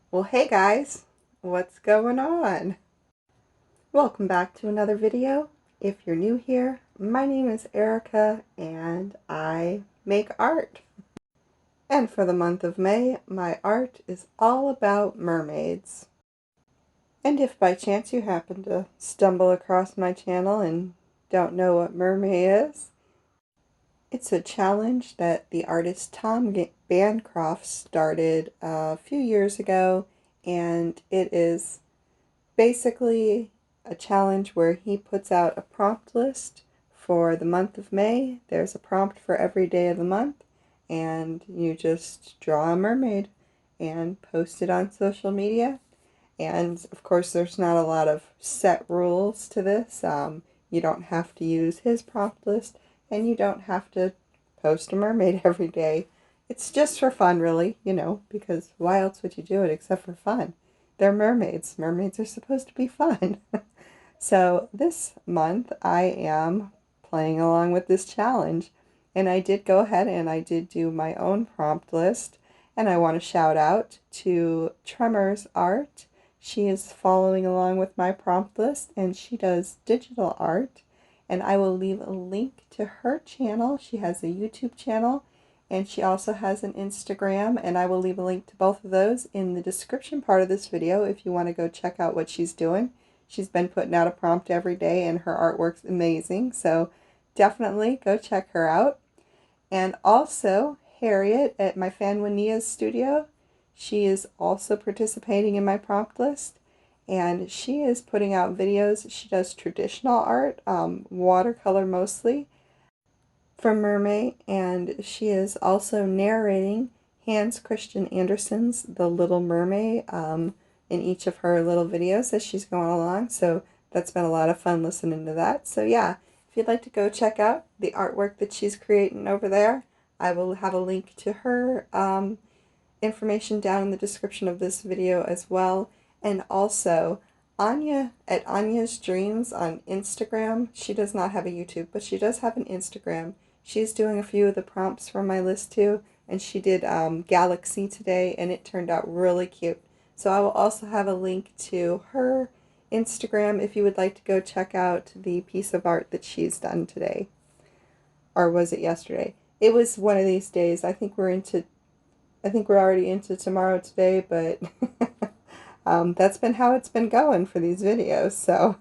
Well, hey guys, what's going on? Welcome back to another video. If you're new here, my name is Erica and I make art. And for the month of May, my art is all about mermaids. And if by chance you happen to stumble across my channel and don't know what MerMay is, it's a challenge that the artist Tom Bancroft started a few years ago, and it is basically a challenge where he puts out a prompt list for the month of May. There's a prompt for every day of the month, and you just draw a mermaid and post it on social media. And of course, there's not a lot of set rules to this. You don't have to use his prompt list, and you don't have to post a mermaid every day. It's just for fun, really, because why else would you do it except for fun? They're mermaids. Mermaids are supposed to be fun. So this month I am playing along with this challenge, and I did go ahead and I did do my own prompt list, and I want to shout out to Tremor's art. She is following along with my prompt list, and she does digital art, and I will leave a link to her channel. She has a YouTube channel, and she also has an Instagram, and I will leave a link to both of those in the description part of this video if you want to go check out what she's doing. She's been putting out a prompt every day, and her artwork's amazing, so definitely go check her out. And also, Harriet at my fan Winia's studio, she is also participating in my prompt list, and she is putting out videos. She does traditional art, watercolor mostly, from MerMay, and she is also narrating Hans Christian Andersen's The Little Mermaid in each of her little videos as she's going along, so that's been a lot of fun listening to that. So yeah, if you'd like to go check out the artwork that she's creating over there, I will have a link to her information down in the description of this video as well. And also, Anya at Anya's Dreams on Instagram. She does not have a YouTube, but she does have an Instagram. She's doing a few of the prompts from my list too, and she did Galaxy today, and it turned out really cute. So I will also have a link to her Instagram if you would like to go check out the piece of art that she's done today. Or was it yesterday? It was one of these days. I think we're already into tomorrow today, but that's been how it's been going for these videos, so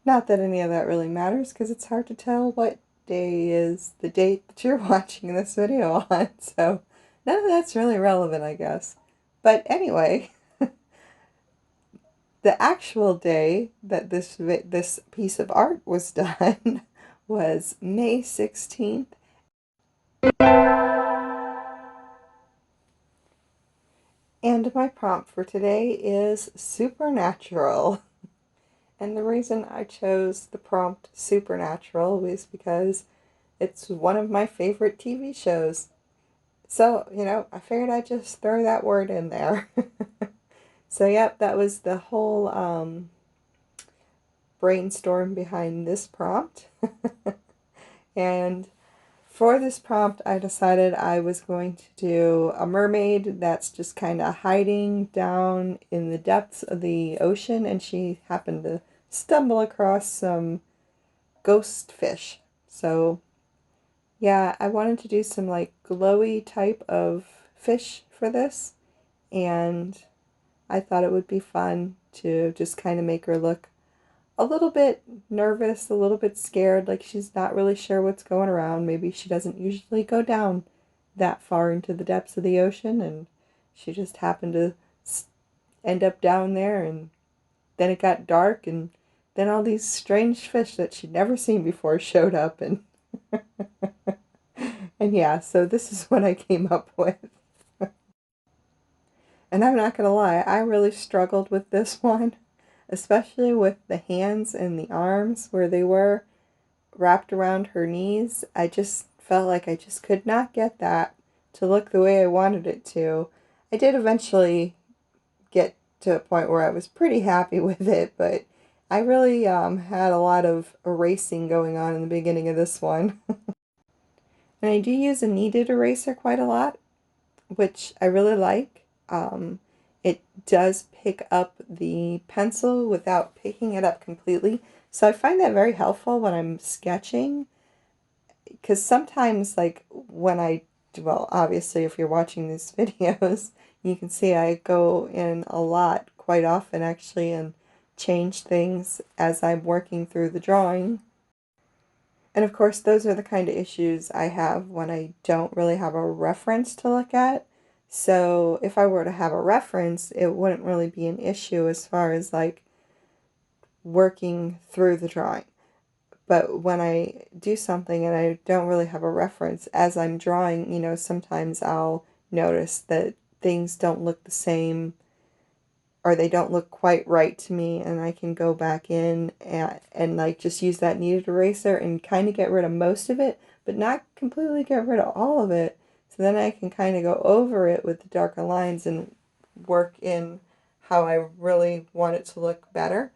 not that any of that really matters, because it's hard to tell what day is the date that you're watching this video on, so none of that's really relevant, I guess. But anyway, the actual day that this piece of art was done was May 16th. And my prompt for today is supernatural. And the reason I chose the prompt supernatural was because it's one of my favorite TV shows. So, I figured I'd just throw that word in there. So, yep, that was the whole brainstorm behind this prompt. And for this prompt, I decided I was going to do a mermaid that's just kind of hiding down in the depths of the ocean, and she happened to stumble across some ghost fish. So, yeah, I wanted to do some like glowy type of fish for this, and I thought it would be fun to just kind of make her look a little bit nervous, a little bit scared, like she's not really sure what's going around. Maybe she doesn't usually go down that far into the depths of the ocean, and she just happened to end up down there, and then it got dark, and then all these strange fish that she'd never seen before showed up, and and yeah, so this is what I came up with. And I'm not gonna lie, I really struggled with this one, especially with the hands and the arms where they were wrapped around her knees. I just felt like I just could not get that to look the way I wanted it to. I did eventually get to a point where I was pretty happy with it, but I really had a lot of erasing going on in the beginning of this one. And I do use a kneaded eraser quite a lot, which I really like. it does pick up the pencil without picking it up completely. So I find that very helpful when I'm sketching, because sometimes, like when well, obviously if you're watching these videos, you can see I go in a lot, quite often actually, and change things as I'm working through the drawing. And of course, those are the kind of issues I have when I don't really have a reference to look at. So if I were to have a reference, it wouldn't really be an issue as far as like working through the drawing. But when I do something and I don't really have a reference as I'm drawing, sometimes I'll notice that things don't look the same, or they don't look quite right to me, and I can go back in and like just use that kneaded eraser and kind of get rid of most of it, but not completely get rid of all of it. So then I can kind of go over it with the darker lines and work in how I really want it to look better.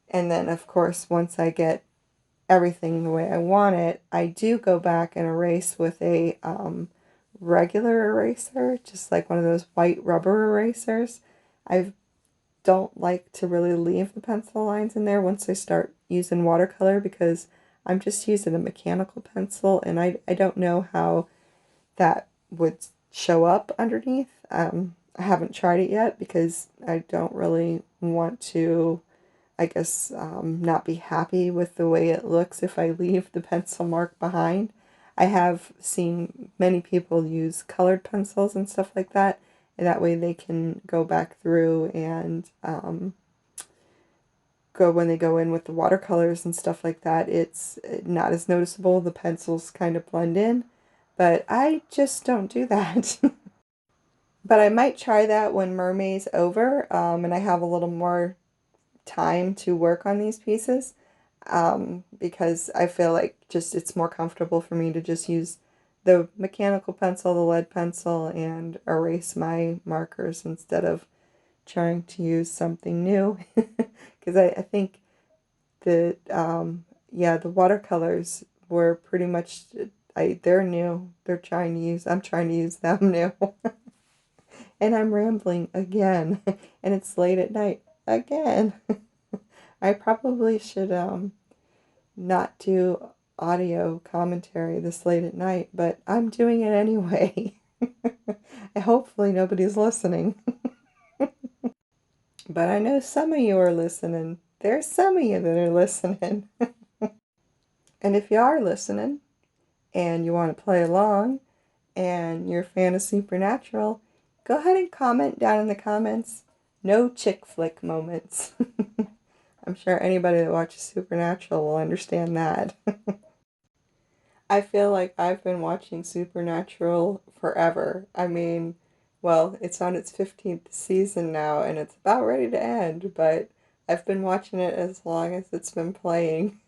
And then of course, once I get everything the way I want it, I do go back and erase with a regular eraser, just like one of those white rubber erasers. I don't like to really leave the pencil lines in there once I start using watercolor, because I'm just using a mechanical pencil and I don't know how that would show up underneath. I haven't tried it yet because I don't really want to, I guess, not be happy with the way it looks if I leave the pencil mark behind. I have seen many people use colored pencils and stuff like that, and that way they can go back through and when they go in with the watercolors and stuff like that, it's not as noticeable. The pencils kind of blend in, but I just don't do that. But I might try that when MerMay's over, and I have a little more time to work on these pieces, because I feel like just it's more comfortable for me to just use the mechanical pencil, the lead pencil, and erase my markers instead of trying to use something new. Because I think that, yeah, the watercolors were pretty much, they're new. I'm trying to use them new. And I'm rambling again, and it's late at night again. I probably should not do audio commentary this late at night, but I'm doing it anyway. And hopefully nobody's listening. But I know some of you are listening. There's some of you that are listening. And if you are listening and you want to play along and you're a fan of Supernatural, go ahead and comment down in the comments. No chick flick moments. I'm sure anybody that watches Supernatural will understand that. I feel like I've been watching Supernatural forever. I mean, well, it's on its 15th season now, and it's about ready to end, but I've been watching it as long as it's been playing,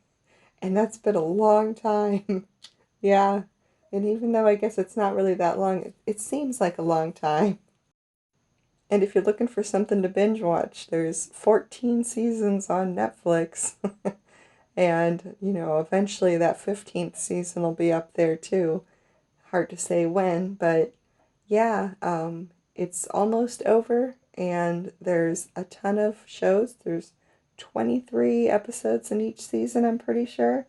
and that's been a long time. Yeah, and even though I guess it's not really that long, it seems like a long time. And if you're looking for something to binge watch, there's 14 seasons on Netflix. And, eventually that 15th season will be up there too. Hard to say when, but yeah, it's almost over, and there's a ton of shows. There's 23 episodes in each season, I'm pretty sure.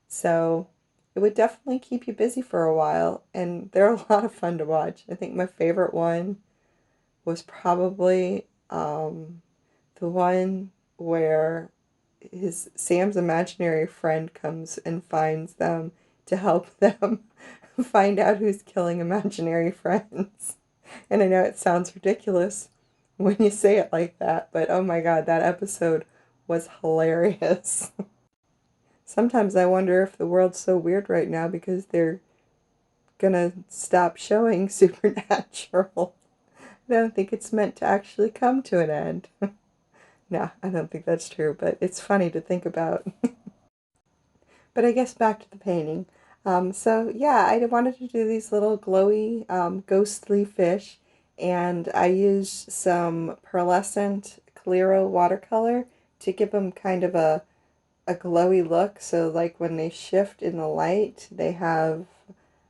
So it would definitely keep you busy for a while, and they're a lot of fun to watch. I think my favorite one was probably the one where Sam's imaginary friend comes and finds them to help them find out who's killing imaginary friends. And I know it sounds ridiculous when you say it like that, but oh my god, that episode was hilarious. Sometimes I wonder if the world's so weird right now because they're gonna stop showing Supernatural. I don't think it's meant to actually come to an end. No, I don't think that's true, but it's funny to think about. But I guess back to the painting. So yeah, I wanted to do these little glowy, ghostly fish, and I used some pearlescent Coliro watercolor to give them kind of a glowy look. So like when they shift in the light, they have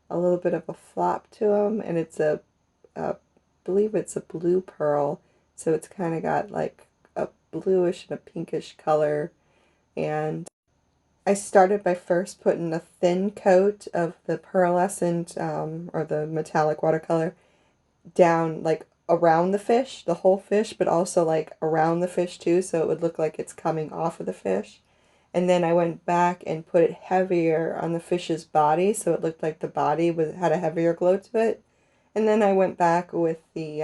a little bit of a flop to them, and I believe it's a blue pearl. So it's kind of got like a bluish and a pinkish color. And I started by first putting a thin coat of the pearlescent or the metallic watercolor down like around the fish, the whole fish, but also like around the fish too, so it would look like it's coming off of the fish. And then I went back and put it heavier on the fish's body, so it looked like the body had a heavier glow to it. And then I went back with the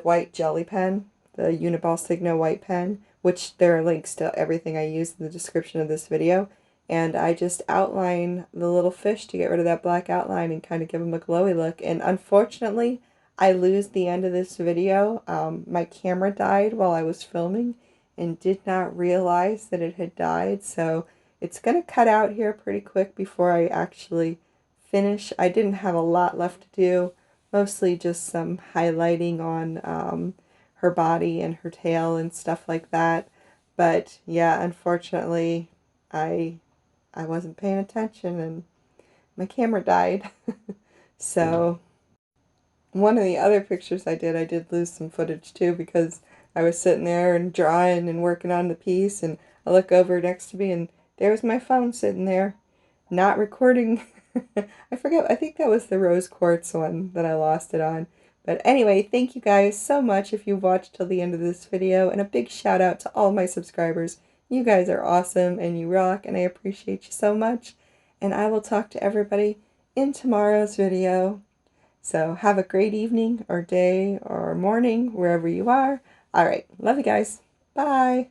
white jelly pen, the Uni-Ball Signo white pen, which there are links to everything I used in the description of this video. And I just outline the little fish to get rid of that black outline and kind of give them a glowy look. And unfortunately, I lose the end of this video. My camera died while I was filming and did not realize that it had died. So it's going to cut out here pretty quick before I actually finish. I didn't have a lot left to do. Mostly just some highlighting on her body and her tail and stuff like that. But yeah, unfortunately, I wasn't paying attention and my camera died. So one of the other pictures I did lose some footage too, because I was sitting there and drawing and working on the piece, and I look over next to me and there was my phone sitting there, not recording. I forget, I think that was the rose quartz one that I lost it on. But anyway, thank you guys so much if you've watched till the end of this video, and a big shout out to all my subscribers. You guys are awesome and you rock, and I appreciate you so much. And I will talk to everybody in tomorrow's video. So have a great evening or day or morning, wherever you are. All right, love you guys. Bye.